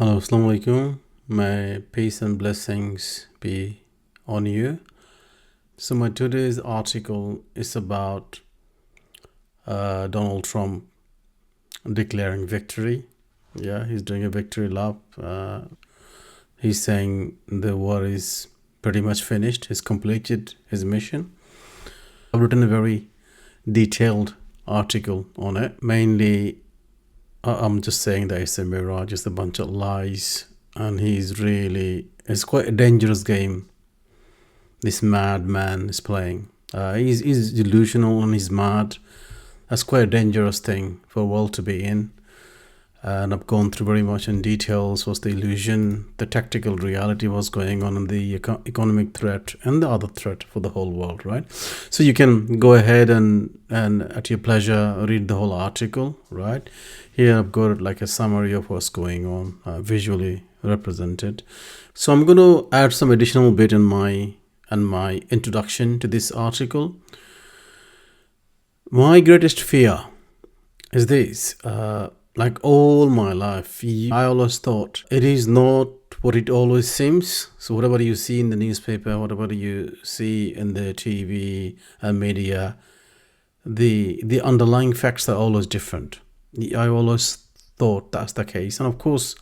Hello, Assalamu alaikum. May peace and blessings be on you. So my today's article is about Donald Trump declaring victory. Yeah, he's doing a victory lap. He's saying the war is pretty much finished. He's completed his mission. I've written a very detailed article on it. Mainly, I'm just saying that it's a mirage, it's a bunch of lies. And it's quite a dangerous game this madman is playing. He's delusional and he's mad. That's quite a dangerous thing for a world to be in. And I've gone through very much in details what's the illusion, the tactical reality, what's going on, and the economic threat and the other threat for the whole world, right? So you can go ahead and at your pleasure read the whole article, right? Here I've got like a summary of what's going on, visually represented. So I'm going to add some additional bit in my introduction to this article. My greatest fear is this. Like all my life, I always thought it is not what it always seems. So whatever you see in the newspaper, whatever you see in the TV and media, the underlying facts are always different. I always thought that's the case. And of course,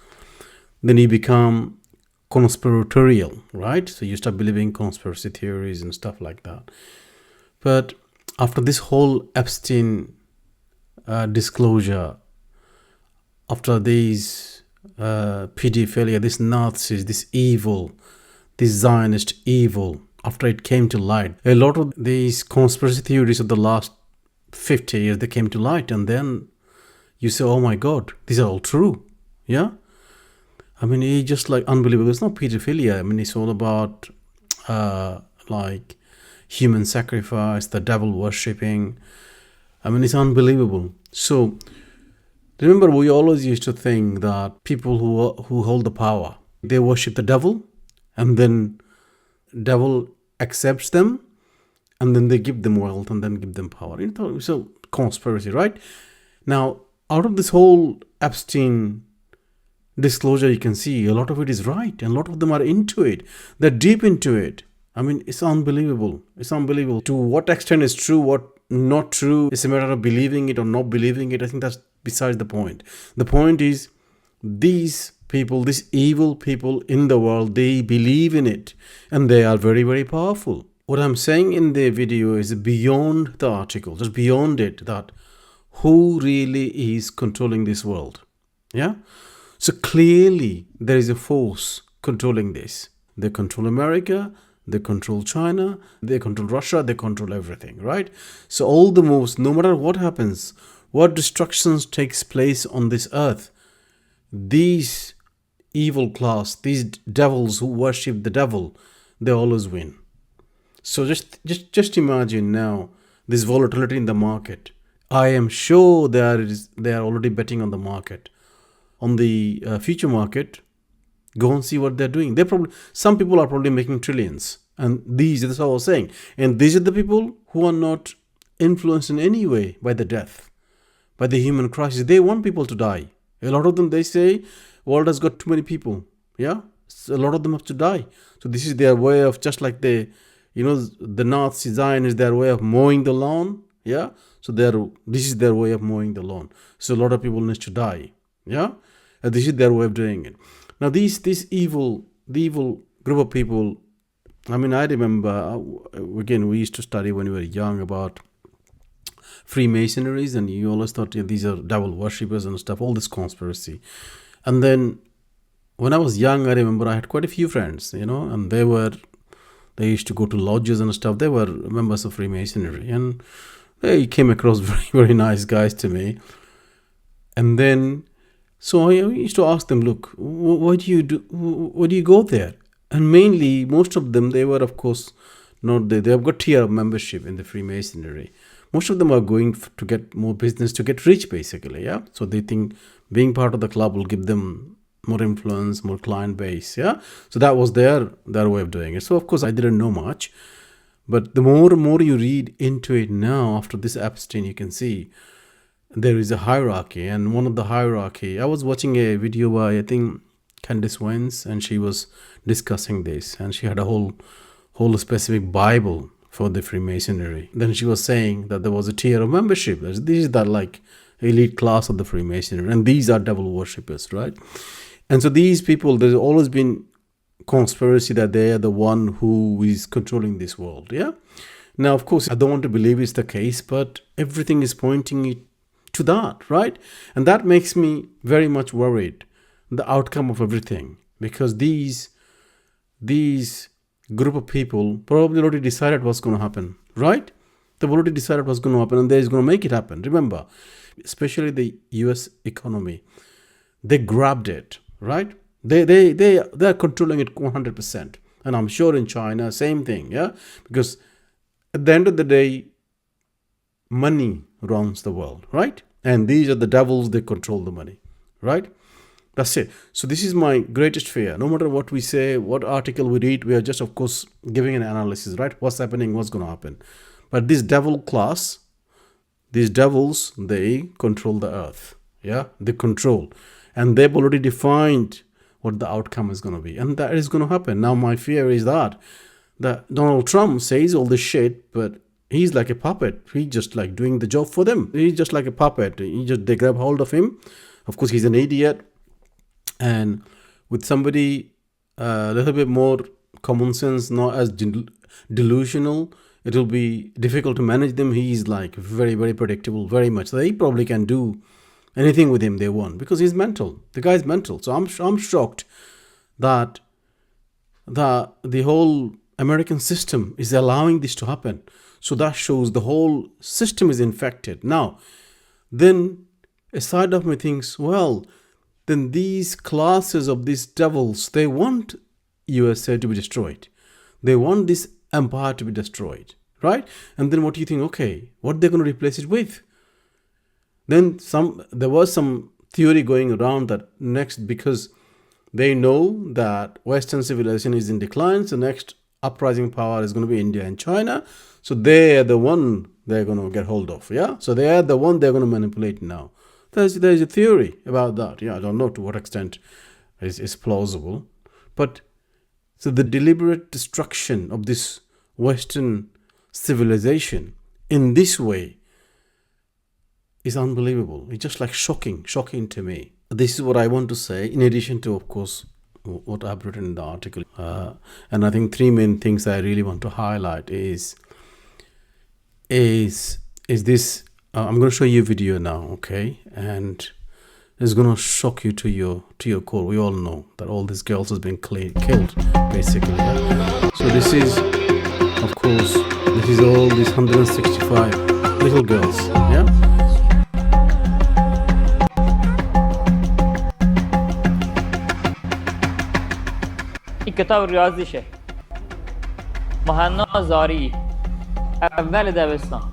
then you become conspiratorial, right? So you start believing conspiracy theories and stuff like that. But after this whole Epstein disclosure, after these pedophilia, these Nazis, this evil, this Zionist evil, after it came to light, a lot of these conspiracy theories of the last 50 years, they came to light. And then you say, oh my God, these are all true. Yeah? I mean, it's just like unbelievable. It's not pedophilia. I mean, it's all about like human sacrifice, the devil worshipping. I mean, it's unbelievable. So remember, we always used to think that people who hold the power, they worship the devil, and then devil accepts them, and then they give them wealth and then give them power. It's a conspiracy, right? Now, out of this whole Epstein disclosure, you can see a lot of it is right, and a lot of them are into it. They're deep into it. I mean, it's unbelievable. It's unbelievable. To what extent is true, what not true, it's a matter of believing it or not believing it. I think that's besides the point. The point is, these people, these evil people in the world, they believe in it, and they are very, very powerful. What I'm saying in the video is beyond the article, just beyond it, that who really is controlling this world. Yeah? So clearly there is a force controlling this. They control America, they control China, they control Russia, they control everything, right? So all the moves, no matter what happens, what destructions takes place on this earth, these evil class, these devils who worship the devil, they always win. So just imagine now this volatility in the market. I am sure they are already betting on the market, on the future market. Go and see what they're doing. Some people are probably making trillions, and that's what I was saying. And these are the people who are not influenced in any way by the death, by the human crisis. They want people to die. A lot of them, they say, world has got too many people. Yeah, so a lot of them have to die. So this is their way of, just like the Nazi Zion is their way of mowing the lawn. Yeah, so this is their way of mowing the lawn. So a lot of people need to die. Yeah, and this is their way of doing it. Now the evil group of people. I mean, I remember again, we used to study when we were young about Freemasonries, and you always thought these are devil worshippers and stuff, all this conspiracy. And then when I was young, I remember I had quite a few friends, and they used to go to lodges and stuff. They were members of Freemasonry, and they came across very, very nice guys to me. And then, so I used to ask them, look, what do you do? Why do you go there? And mainly, most of them, they were, of course, not there. They have got tier of membership in the Freemasonry. Most of them are going to get more business, to get rich, basically, yeah? So they think being part of the club will give them more influence, more client base, yeah? So that was their way of doing it. So, of course, I didn't know much. But the more and more you read into it now, after this Epstein, you can see there is a hierarchy. And one of the hierarchy, I was watching a video by, I think, Candice Wentz, and she was discussing this, and she had a whole specific Bible for the Freemasonry. Then she was saying that there was a tier of membership. This is the like elite class of the Freemasonry, and these are devil worshippers, right? And so these people, there's always been conspiracy that they are the one who is controlling this world. Yeah. Now, of course, I don't want to believe it's the case, but everything is pointing it to that, right? And that makes me very much worried, the outcome of everything, because these group of people probably already decided what's going to happen, right? They've already decided what's going to happen, and they're going to make it happen. Remember, especially the US economy, they grabbed it, right? They're controlling it 100%. And I'm sure in China, same thing, yeah? Because at the end of the day, money runs the world, right? And these are the devils, they control the money, right? That's it. So this is my greatest fear. No matter what we say, what article we read, we are just, of course, giving an analysis, right? What's happening, what's going to happen. But this devil class, these devils, they control the earth. Yeah, they control. And they've already defined what the outcome is going to be. And that is going to happen. Now, my fear is that Donald Trump says all this shit, but he's like a puppet. He's just like doing the job for them. He's just like a puppet. They grab hold of him. Of course, he's an idiot. And with somebody a little bit more common sense, not as delusional, it will be difficult to manage them. He's like very, very predictable, very much. They probably can do anything with him they want because he's mental. The guy's mental. So I'm shocked that the whole American system is allowing this to happen. So that shows the whole system is infected. Now, then a side of me thinks, well, then these classes of these devils, they want USA to be destroyed. They want this empire to be destroyed, right? And then what do you think? Okay, what are they going to replace it with? Then there was some theory going around that next, because they know that Western civilization is in decline, so next uprising power is going to be India and China. So they are the one they're going to get hold of, yeah? So they are the one they're going to manipulate now. There's a theory about that. Yeah, I don't know to what extent is plausible. But so the deliberate destruction of this Western civilization in this way is unbelievable. It's just like shocking to me. This is what I want to say, in addition to, of course, what I've written in the article. And I think three main things I really want to highlight is this. I'm going to show you a video now, okay? And it's going to shock you to your core. We all know that all these girls has been killed, basically. Yeah? So this is, of course, this is all these 165 little girls, yeah? این کتاب ریاضیشه مهنا زاری اول دبستان.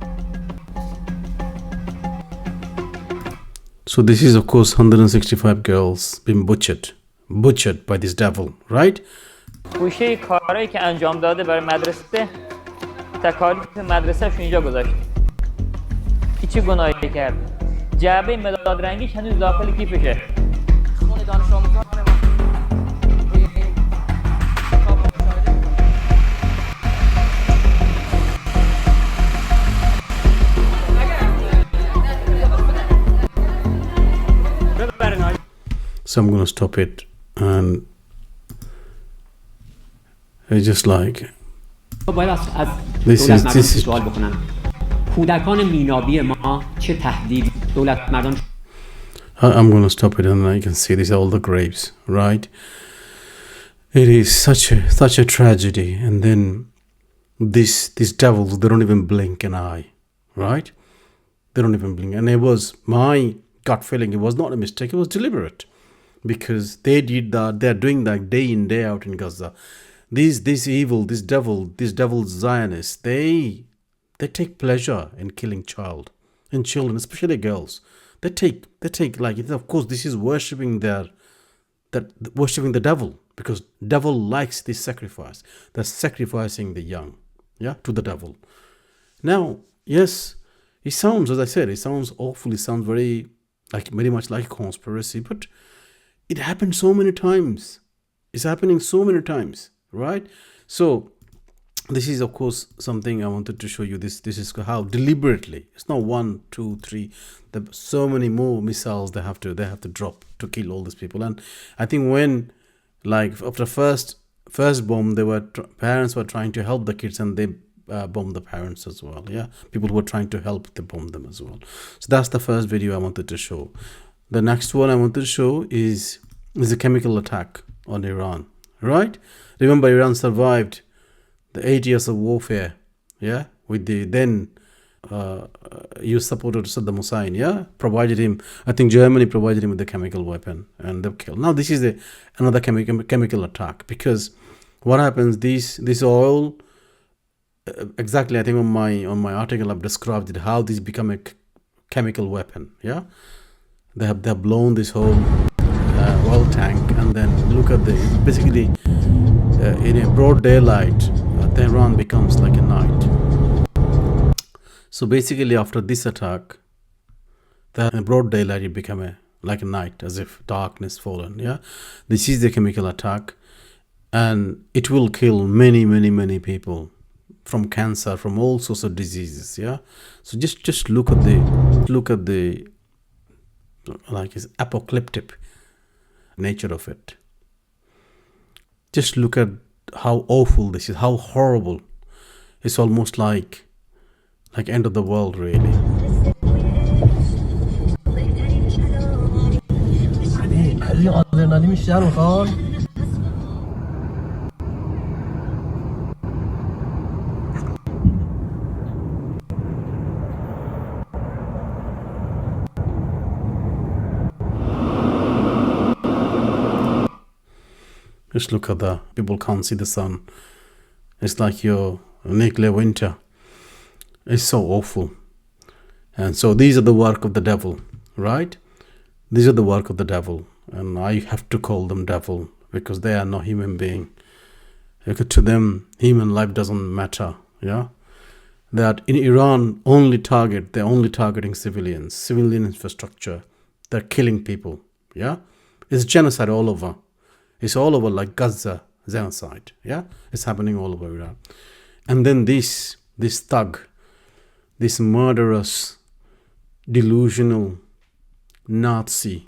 So this is, of course, 165 girls being butchered by this devil, right? گوشه کارهایی که انجام داده برای مدرسه تکالیف مدرسه‌ش اینجا گذاشته. هیچ گناهی کرد. جعبه مداد رنگیش هنوز داخل کیفشه. خون دانش آموزان So I'm going to stop it, and it's just like this is سوال بکنم کودکان مینابی ما چه تهدید دولت مردان. I'm going to stop it, and I can see these are all the graves, right? It is such a tragedy, and then these devils, they don't even blink an eye, right? They don't even blink. And it was my gut feeling, it was not a mistake, it was deliberate. Because they did that, they're doing that day in, day out in Gaza. This evil, this devil Zionists, they take pleasure in killing children, especially girls. They take like, of course, this is worshipping the devil, because devil likes this sacrifice. They're sacrificing the young, yeah, to the devil. Now, yes, it sounds, as I said, it sounds awful. It sounds very much like a conspiracy, but It happened so many times. It's happening so many times, right? So this is, of course, something I wanted to show you. This is how deliberately, it's not one, two, three, so many more missiles they have to drop to kill all these people. And I think when, like, after first bomb, parents were trying to help the kids, and they bombed the parents as well. Yeah, people who were trying to help, they bombed them as well. So that's the first video I wanted to show. The next one I wanted to show is a chemical attack on Iran, right? Remember, Iran survived the 8 years of warfare, yeah, with the then you supported Saddam Hussein, yeah, provided him, I think Germany provided him with the chemical weapon, and they've killed. Now this is another chemical attack, because what happens, this oil, exactly, I think on my article I've described it, how this become a chemical weapon, yeah. They have blown this whole oil tank, and then look at basically in a broad daylight, Tehran becomes like a night. So basically, after this attack, in broad daylight, it became like a night, as if darkness fallen. Yeah, this is the chemical attack, and it will kill many people, from cancer, from all sorts of diseases. Yeah, so just look at the like it's apocalyptic nature of it. Just look at how awful this is, how horrible. It's almost like end of the world, really. Just look at that. People can't see the sun. It's like your nuclear winter. It's so awful. And so these are the work of the devil, right? These are the work of the devil. And I have to call them devil, because they are not human being. Because to them, human life doesn't matter. Yeah. That in Iran, they're only targeting civilian infrastructure. They're killing people. Yeah. It's genocide all over. It's all over, like Gaza genocide. Yeah, it's happening all over Iran. And then this thug, this murderous, delusional, Nazi,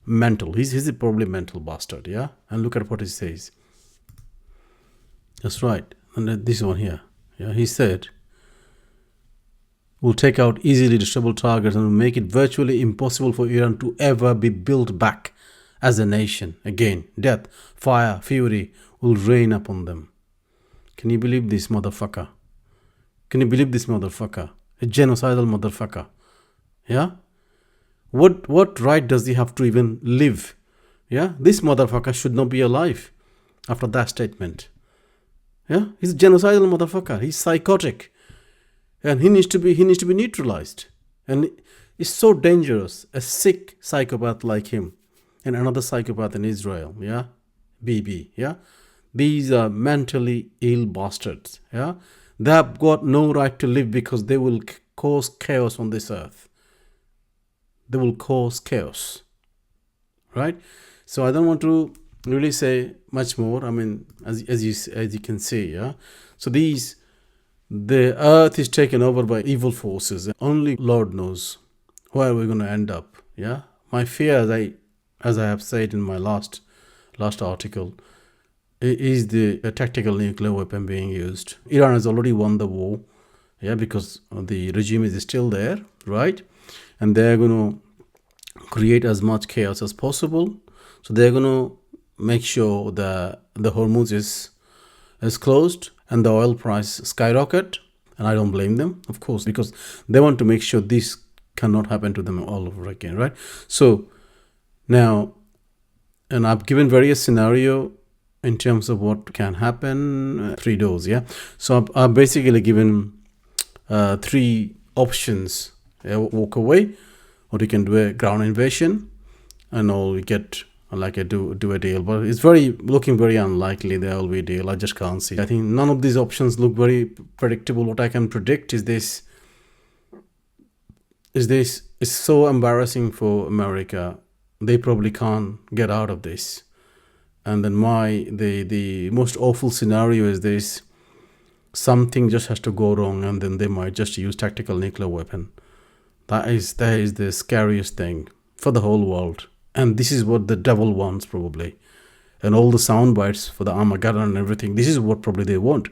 mental. He's a probably mental bastard. Yeah, and look at what he says. That's right. And then this one here. Yeah, he said, "We'll take out easily destroyable targets and will make it virtually impossible for Iran to ever be built back as a nation. Again, death, fire, fury will rain upon them." Can you believe this motherfucker? Can you believe this motherfucker? A genocidal motherfucker. Yeah? What right does he have to even live? Yeah? This motherfucker should not be alive after that statement. Yeah? He's a genocidal motherfucker. He's psychotic. And he needs to be neutralized. And it's so dangerous. A sick psychopath like him. And another psychopath in Israel, yeah, BB, yeah. These are mentally ill bastards, yeah. They have got no right to live, because they will cause chaos on this earth. They will cause chaos, right? So I don't want to really say much more. I mean, as you can see, yeah. So the earth is taken over by evil forces. Only Lord knows where we're going to end up, yeah. My fear, as I have said in my last article, is the tactical nuclear weapon being used. Iran has already won the war, yeah, because the regime is still there, right? And they're going to create as much chaos as possible. So they're going to make sure that the Hormuz is closed and the oil price skyrocket. And I don't blame them, of course, because they want to make sure this cannot happen to them all over again, right? So now, and I've given various scenario in terms of what can happen, 3 doors, yeah. So I've basically given 3 options. Walk away, or you can do a ground invasion, and all you get like a do a deal. But it's looking very unlikely there will be a deal. I just can't see. I think none of these options look very predictable. What I can predict is this. It's so embarrassing for America they probably can't get out of this. And then the most awful scenario is this: something just has to go wrong, and then they might just use tactical nuclear weapon. That is the scariest thing for the whole world. And this is what the devil wants, probably. And all the sound bites for the Armageddon and everything, this is what probably they want.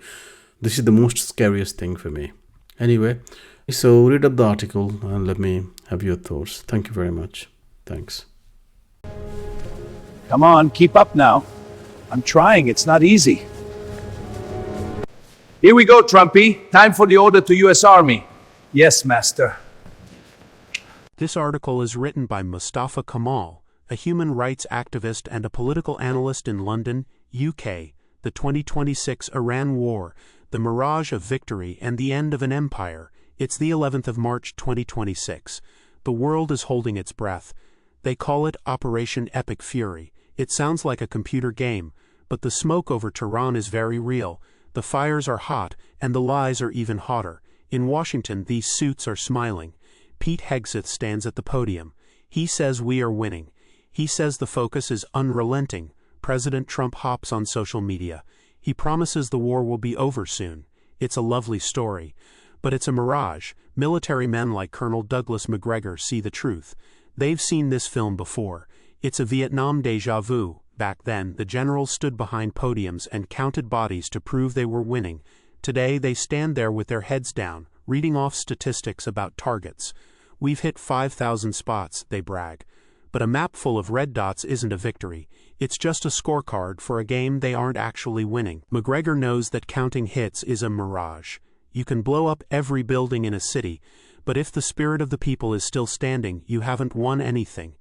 This is the most scariest thing for me. Anyway, so read up the article and let me have your thoughts. Thank you very much. Thanks. Come on, keep up now. I'm trying, it's not easy. Here we go, Trumpy. Time for the order to US Army. Yes, Master. This article is written by Mostafa Kamal, a human rights activist and a political analyst in London, UK. The 2026 Iran War, the mirage of victory and the end of an empire. It's the 11th of March 2026. The world is holding its breath. They call it Operation Epic Fury. It sounds like a computer game, but the smoke over Tehran is very real. The fires are hot, and the lies are even hotter. In Washington, these suits are smiling. Pete Hegseth stands at the podium. He says we are winning. He says the focus is unrelenting. President Trump hops on social media. He promises the war will be over soon. It's a lovely story. But it's a mirage. Military men like Colonel Douglas McGregor see the truth. They've seen this film before. It's a Vietnam déjà vu. Back then, the generals stood behind podiums and counted bodies to prove they were winning. Today, they stand there with their heads down, reading off statistics about targets. We've hit 5,000 spots, they brag. But a map full of red dots isn't a victory. It's just a scorecard for a game they aren't actually winning. McGregor knows that counting hits is a mirage. You can blow up every building in a city, but if the spirit of the people is still standing, you haven't won anything.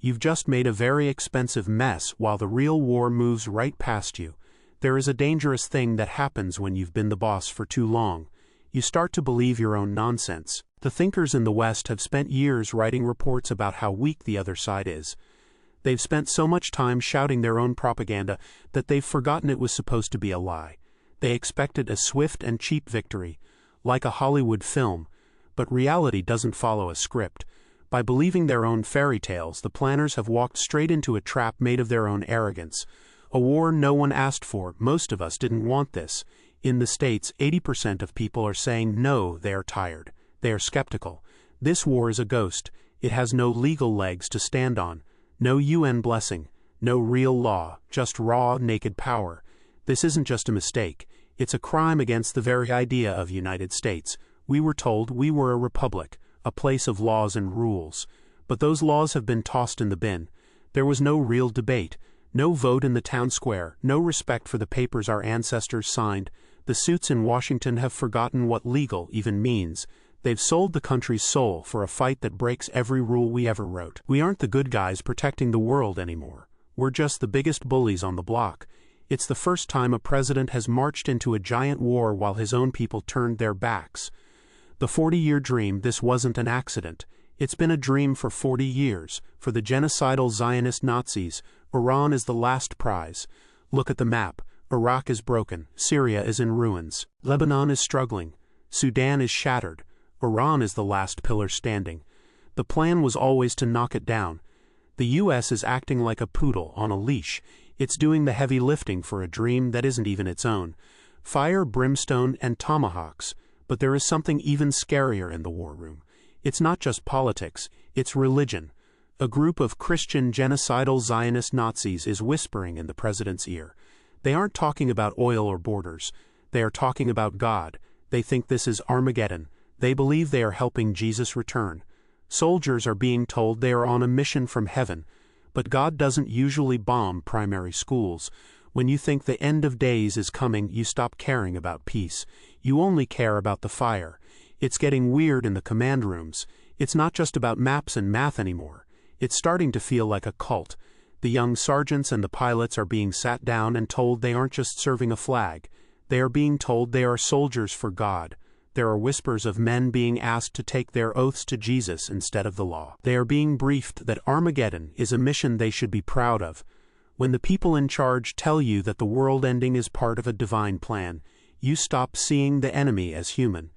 You've just made a very expensive mess while the real war moves right past you. There is a dangerous thing that happens when you've been the boss for too long. You start to believe your own nonsense. The thinkers in the West have spent years writing reports about how weak the other side is. They've spent so much time shouting their own propaganda that they've forgotten it was supposed to be a lie. They expected a swift and cheap victory, like a Hollywood film, but reality doesn't follow a script. By believing their own fairy tales, the planners have walked straight into a trap made of their own arrogance. A war no one asked for. Most of us didn't want this. In the States, 80% of people are saying no, they are tired. They are skeptical. This war is a ghost. It has no legal legs to stand on. No UN blessing. No real law. Just raw, naked power. This isn't just a mistake. It's a crime against the very idea of United States. We were told we were a republic, a place of laws and rules. But those laws have been tossed in the bin. There was no real debate, no vote in the town square, no respect for the papers our ancestors signed. The suits in Washington have forgotten what legal even means. They've sold the country's soul for a fight that breaks every rule we ever wrote. We aren't the good guys protecting the world anymore. We're just the biggest bullies on the block. It's the first time a president has marched into a giant war while his own people turned their backs. The 40-year dream, this wasn't an accident. It's been a dream for 40 years. For the genocidal Zionist Nazis, Iran is the last prize. Look at the map. Iraq is broken. Syria is in ruins. Lebanon is struggling. Sudan is shattered. Iran is the last pillar standing. The plan was always to knock it down. The U.S. is acting like a poodle on a leash. It's doing the heavy lifting for a dream that isn't even its own. Fire, brimstone, and tomahawks. But there is something even scarier in the war room. It's not just politics, it's religion. A group of Christian genocidal Zionist Nazis is whispering in the president's ear. They aren't talking about oil or borders. They are talking about God. They think this is Armageddon. They believe they are helping Jesus return. Soldiers are being told they are on a mission from heaven. But God doesn't usually bomb primary schools. When you think the end of days is coming, you stop caring about peace. You only care about the fire. It's getting weird in the command rooms. It's not just about maps and math anymore. It's starting to feel like a cult. The young sergeants and the pilots are being sat down and told they aren't just serving a flag. They are being told they are soldiers for God. There are whispers of men being asked to take their oaths to Jesus instead of the law. They are being briefed that Armageddon is a mission they should be proud of. When the people in charge tell you that the world ending is part of a divine plan, you stop seeing the enemy as human.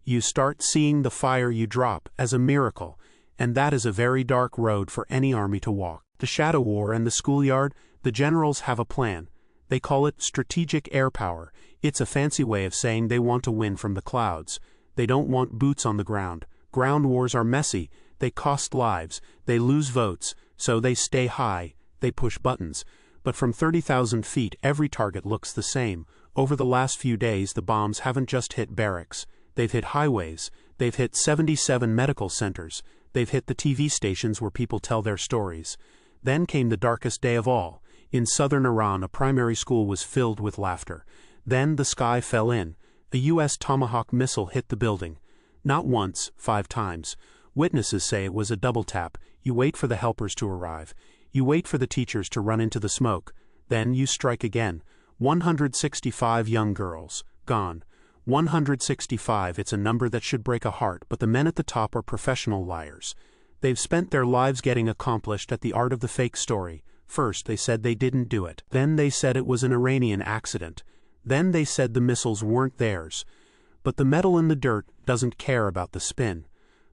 You start seeing the fire you drop as a miracle, and that is a very dark road for any army to walk. The shadow war and the schoolyard, the generals have a plan. They call it strategic air power. It's a fancy way of saying they want to win from the clouds. They don't want boots on the ground. Ground wars are messy. They cost lives. They lose votes. So they stay high. They push buttons. But from 30,000 feet, every target looks the same. Over the last few days, the bombs haven't just hit barracks. They've hit highways. They've hit 77 medical centers. They've hit the TV stations where people tell their stories. Then came the darkest day of all. In southern Iran, a primary school was filled with laughter. Then the sky fell in. A U.S. Tomahawk missile hit the building. Not once, 5 times. Witnesses say it was a double tap. You wait for the helpers to arrive. You wait for the teachers to run into the smoke. Then you strike again. 165 young girls. Gone. 165, it's a number that should break a heart, but the men at the top are professional liars. They've spent their lives getting accomplished at the art of the fake story. First, they said they didn't do it. Then they said it was an Iranian accident. Then they said the missiles weren't theirs. But the metal in the dirt doesn't care about the spin.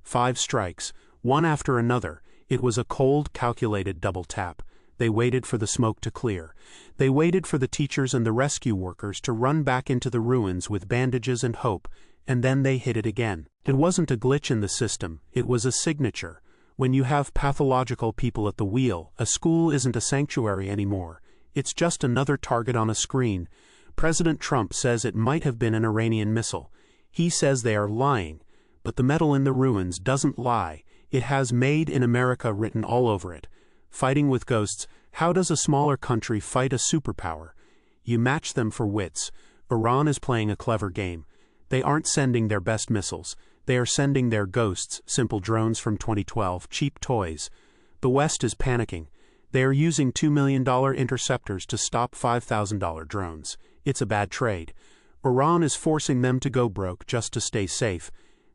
5 strikes, one after another. It was a cold, calculated double tap. They waited for the smoke to clear. They waited for the teachers and the rescue workers to run back into the ruins with bandages and hope, and then they hit it again. It wasn't a glitch in the system, it was a signature. When you have pathological people at the wheel, a school isn't a sanctuary anymore. It's just another target on a screen. President Trump says it might have been an Iranian missile. He says they are lying. But the metal in the ruins doesn't lie. It has "Made in America" written all over it. Fighting with ghosts, how does a smaller country fight a superpower? You match them for wits. Iran is playing a clever game. They aren't sending their best missiles. They are sending their ghosts, simple drones from 2012, cheap toys. The West is panicking. They are using $2 million interceptors to stop $5,000 drones. It's a bad trade. Iran is forcing them to go broke just to stay safe.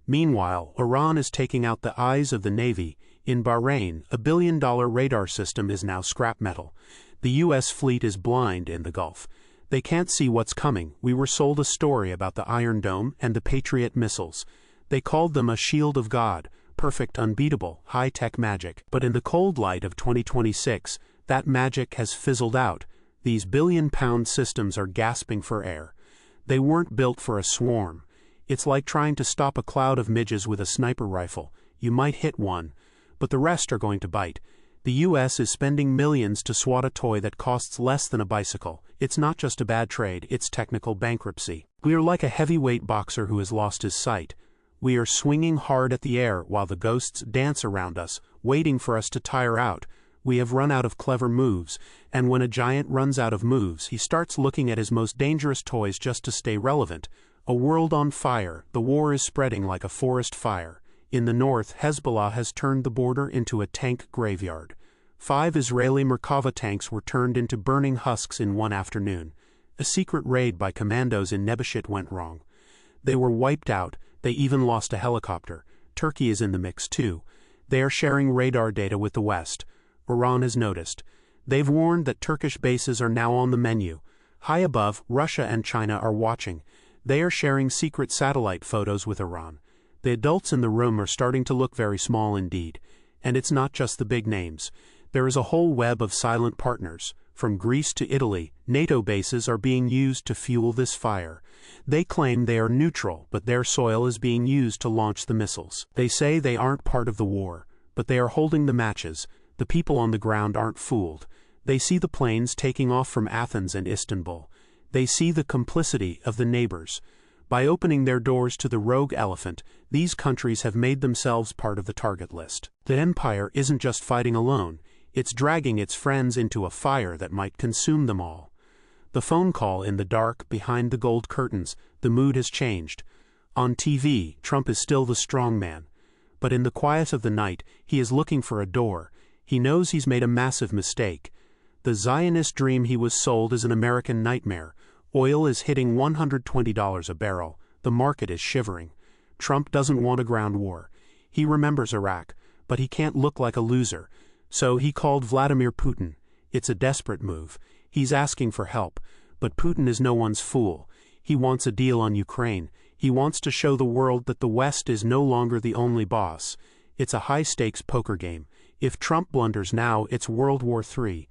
Meanwhile, Iran is taking out the eyes of the Navy. In Bahrain, a $1 billion radar system is now scrap metal. The U.S. fleet is blind in the Gulf. They can't see what's coming. We were sold a story about the Iron Dome and the Patriot missiles. They called them a shield of God, perfect, unbeatable, high-tech magic. But in the cold light of 2026, that magic has fizzled out. These billion-pound systems are gasping for air. They weren't built for a swarm. It's like trying to stop a cloud of midges with a sniper rifle. You might hit one, but the rest are going to bite. The U.S. is spending millions to swat a toy that costs less than a bicycle. It's not just a bad trade, it's technical bankruptcy. We are like a heavyweight boxer who has lost his sight. We are swinging hard at the air while the ghosts dance around us, waiting for us to tire out. We have run out of clever moves, and when a giant runs out of moves, he starts looking at his most dangerous toys just to stay relevant. A world on fire, the war is spreading like a forest fire. In the north, Hezbollah has turned the border into a tank graveyard. 5 Israeli Merkava tanks were turned into burning husks in one afternoon. A secret raid by commandos in Nebuchit went wrong. They were wiped out. They even lost a helicopter. Turkey is in the mix too. They are sharing radar data with the West. Iran has noticed. They've warned that Turkish bases are now on the menu. High above, Russia and China are watching. They are sharing secret satellite photos with Iran. The adults in the room are starting to look very small indeed. And it's not just the big names. There is a whole web of silent partners. From Greece to Italy, NATO bases are being used to fuel this fire. They claim they are neutral, but their soil is being used to launch the missiles. They say they aren't part of the war, but they are holding the matches. The people on the ground aren't fooled. They see the planes taking off from Athens and Istanbul. They see the complicity of the neighbors. By opening their doors to the rogue elephant, these countries have made themselves part of the target list. The empire isn't just fighting alone. It's dragging its friends into a fire that might consume them all. The phone call in the dark, behind the gold curtains, the mood has changed. On TV, Trump is still the strong man. But in the quiet of the night, he is looking for a door. He knows he's made a massive mistake. The Zionist dream he was sold is an American nightmare. Oil is hitting $120 a barrel. The market is shivering. Trump doesn't want a ground war. He remembers Iraq, but he can't look like a loser. So he called Vladimir Putin. It's a desperate move. He's asking for help, but Putin is no one's fool. He wants a deal on Ukraine. He wants to show the world that the West is no longer the only boss. It's a high-stakes poker game. If Trump blunders now, it's World War III.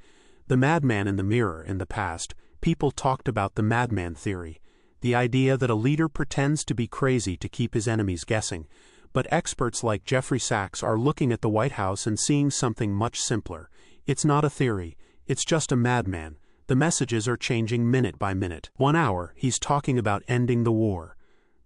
The madman in the mirror in the past, people talked about the madman theory, the idea that a leader pretends to be crazy to keep his enemies guessing. But experts like Jeffrey Sachs are looking at the White House and seeing something much simpler. It's not a theory, it's just a madman. The messages are changing minute by minute. 1 hour, he's talking about ending the war.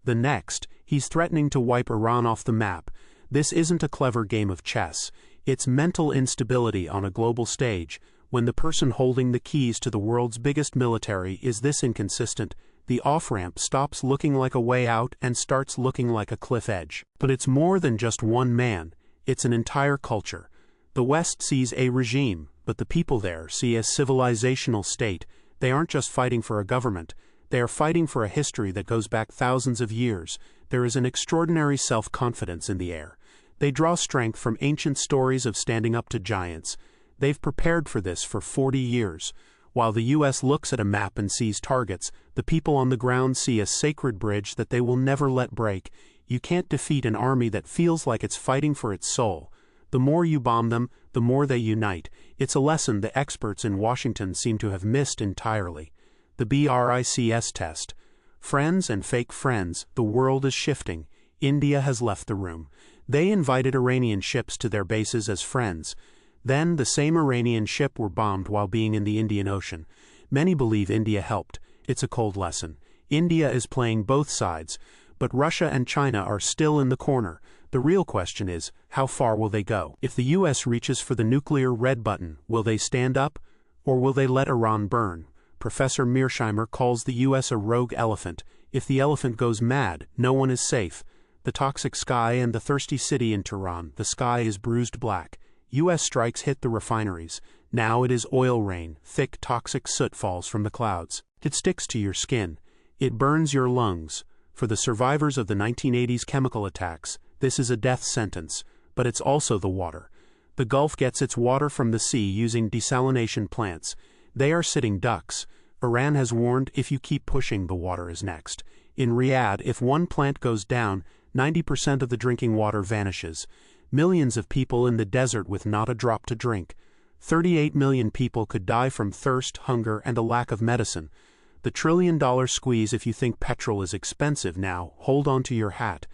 The next, he's threatening to wipe Iran off the map. This isn't a clever game of chess. It's mental instability on a global stage. When the person holding the keys to the world's biggest military is this inconsistent, the off-ramp stops looking like a way out and starts looking like a cliff edge. But it's more than just one man. It's an entire culture. The West sees a regime, but the people there see a civilizational state. They aren't just fighting for a government. They are fighting for a history that goes back thousands of years. There is an extraordinary self-confidence in the air. They draw strength from ancient stories of standing up to giants. They've prepared for this for 40 years. While the U.S. looks at a map and sees targets, the people on the ground see a sacred bridge that they will never let break. You can't defeat an army that feels like it's fighting for its soul. The more you bomb them, the more they unite. It's a lesson the experts in Washington seem to have missed entirely. The BRICS test. Friends and fake friends, the world is shifting. India has left the room. They invited Iranian ships to their bases as friends. Then the same Iranian ship were bombed while being in the Indian Ocean. Many believe India helped. It's a cold lesson. India is playing both sides, but Russia and China are still in the corner. The real question is, how far will they go? If the U.S. reaches for the nuclear red button, will they stand up, or will they let Iran burn? Professor Mearsheimer calls the U.S. a rogue elephant. If the elephant goes mad, no one is safe. The toxic sky and the thirsty city in Tehran, the sky is bruised black. U.S. strikes hit the refineries. Now it is oil rain. Thick, toxic soot falls from the clouds. It sticks to your skin. It burns your lungs. For the survivors of the 1980s chemical attacks, this is a death sentence, but it's also the water. The Gulf gets its water from the sea using desalination plants. They are sitting ducks. Iran has warned, if you keep pushing, the water is next. In Riyadh, if one plant goes down, 90% of the drinking water vanishes. Millions of people in the desert with not a drop to drink. 38 million people could die from thirst, hunger, and a lack of medicine. The trillion-dollar squeeze. If you think petrol is expensive now, hold on to your hat.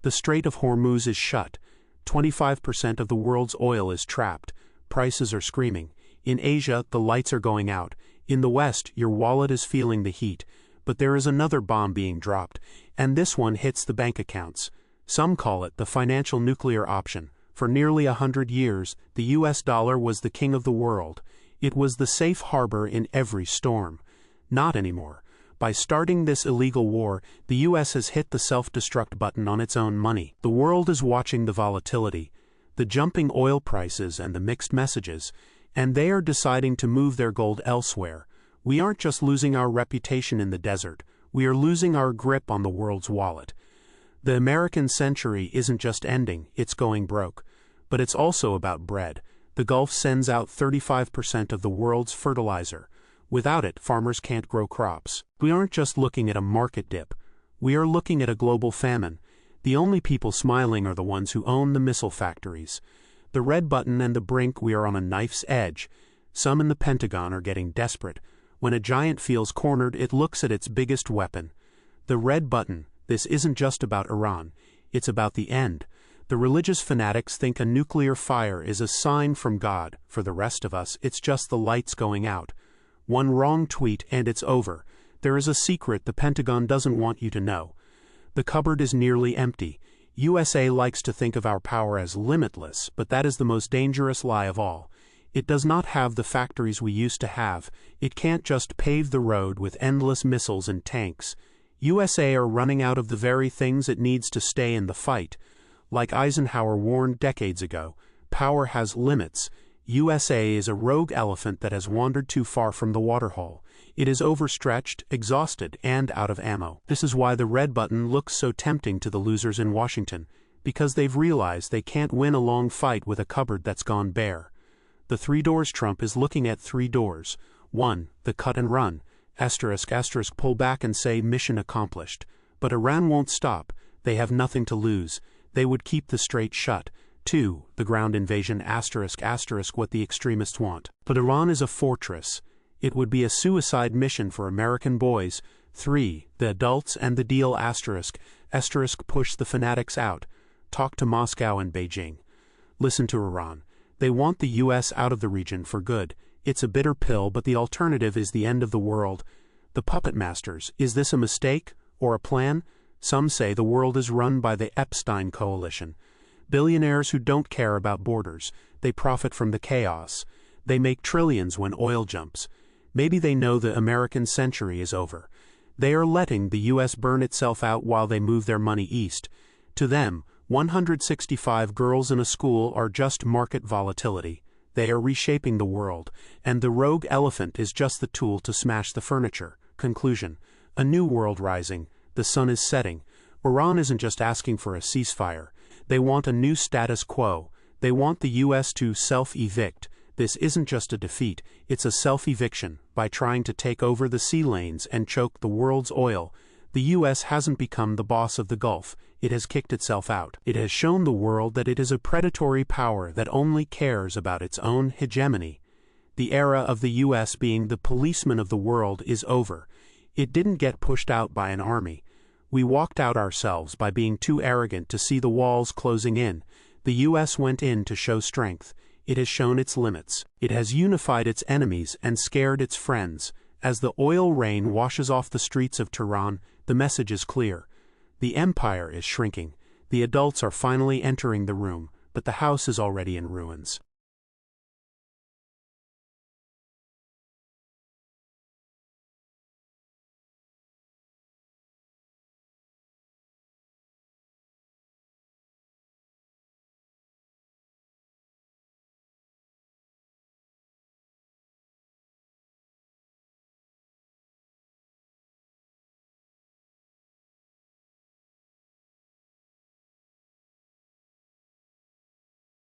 The Strait of Hormuz is shut. 25% of the world's oil is trapped. Prices are screaming. In Asia, the lights are going out. In the West, your wallet is feeling the heat. But there is another bomb being dropped, and this one hits the bank accounts. Some call it the financial nuclear option. For nearly 100 years, the US dollar was the king of the world. It was the safe harbor in every storm. Not anymore. By starting this illegal war, the US has hit the self-destruct button on its own money. The world is watching the volatility, the jumping oil prices and the mixed messages, and they are deciding to move their gold elsewhere. We aren't just losing our reputation in the desert, we are losing our grip on the world's wallet. The American century isn't just ending, it's going broke. But it's also about bread. The Gulf sends out 35% of the world's fertilizer. Without it, farmers can't grow crops. We aren't just looking at a market dip. We are looking at a global famine. The only people smiling are the ones who own the missile factories. The red button and the brink, we are on a knife's edge. Some in the Pentagon are getting desperate. When a giant feels cornered, it looks at its biggest weapon. The red button. This isn't just about Iran, it's about the end. The religious fanatics think a nuclear fire is a sign from God. For the rest of us, it's just the lights going out. One wrong tweet and it's over. There is a secret the Pentagon doesn't want you to know. The cupboard is nearly empty. USA likes to think of our power as limitless, but that is the most dangerous lie of all. It does not have the factories we used to have. It can't just pave the road with endless missiles and tanks. USA are running out of the very things it needs to stay in the fight. Like Eisenhower warned decades ago, power has limits. USA is a rogue elephant that has wandered too far from the waterhole. It is overstretched, exhausted, and out of ammo. This is why the red button looks so tempting to the losers in Washington, because they've realized they can't win a long fight with a cupboard that's gone bare. The 3 doors. Trump is looking at 3 doors. 1. The cut and run. Asterisk, asterisk, pull back and say mission accomplished. But Iran won't stop. They have nothing to lose. They would keep the strait shut. 2. The ground invasion *** what the extremists want. But Iran is a fortress. It would be a suicide mission for American boys. 3. The adults and the deal *** push the fanatics out. Talk to Moscow and Beijing. Listen to Iran. They want the U.S. out of the region for good. It's a bitter pill, but the alternative is the end of the world. The puppet masters, is this a mistake or a plan? Some say the world is run by the Epstein coalition. Billionaires who don't care about borders. They profit from the chaos. They make trillions when oil jumps. Maybe they know the American century is over. They are letting the U.S. burn itself out while they move their money east. To them, 165 girls in a school are just market volatility. They are reshaping the world, and the rogue elephant is just the tool to smash the furniture. Conclusion. A new world rising. The sun is setting. Iran isn't just asking for a ceasefire. They want a new status quo. They want the U.S. to self-evict. This isn't just a defeat, it's a self-eviction. By trying to take over the sea lanes and choke the world's oil, the U.S. hasn't become the boss of the Gulf. It has kicked itself out. It has shown the world that it is a predatory power that only cares about its own hegemony. The era of the U.S. being the policeman of the world is over. It didn't get pushed out by an army. We walked out ourselves by being too arrogant to see the walls closing in. The U.S. went in to show strength. It has shown its limits. It has unified its enemies and scared its friends. As the oil rain washes off the streets of Tehran, the message is clear. The empire is shrinking. The adults are finally entering the room, but the house is already in ruins.